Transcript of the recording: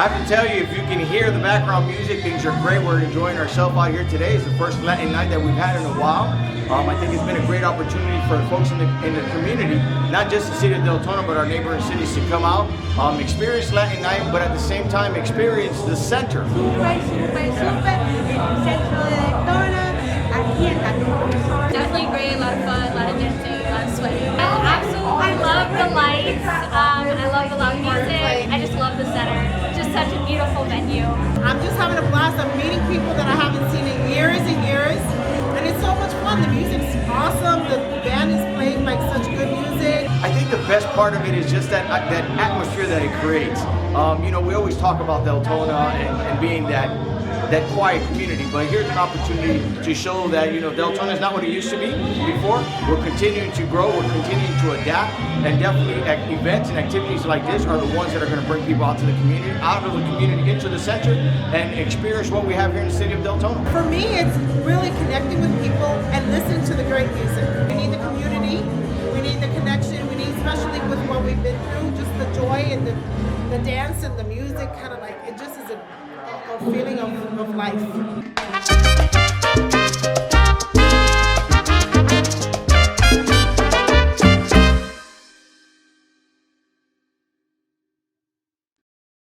I have to tell you, if you can hear the background music, things are great. We're enjoying ourselves out here today. It's the first Latin night that we've had in a while. I think it's been a great opportunity for folks in the community, not just the city of Deltona, but our neighboring cities to come out, experience Latin night, but at the same time experience the center. Definitely great, a lot of fun, a lot of dancing, a lot of sweating. I love the lights, I love the loud music, I just love the center. Just such a beautiful venue. I'm just having a blast. I'm meeting people that I haven't seen in years and years. And it's so much fun. The music's awesome. The band is playing like such good music. I think the best part of it is just that atmosphere that it creates. You know, we always talk about Deltona and being that quiet community, but here's an opportunity to show that, you know, Deltona is not what it used to be before. We're continuing to grow, we're continuing to adapt, and definitely events and activities like this are the ones that are going to bring people out of the community into the center and experience what we have here in the city of Deltona. For me, it's really connecting with people and listening to the great music. We need the community, we need the connection, we need, especially with what we've been through, just the joy and the dance and the music, kind of like, it just is a feeling of life.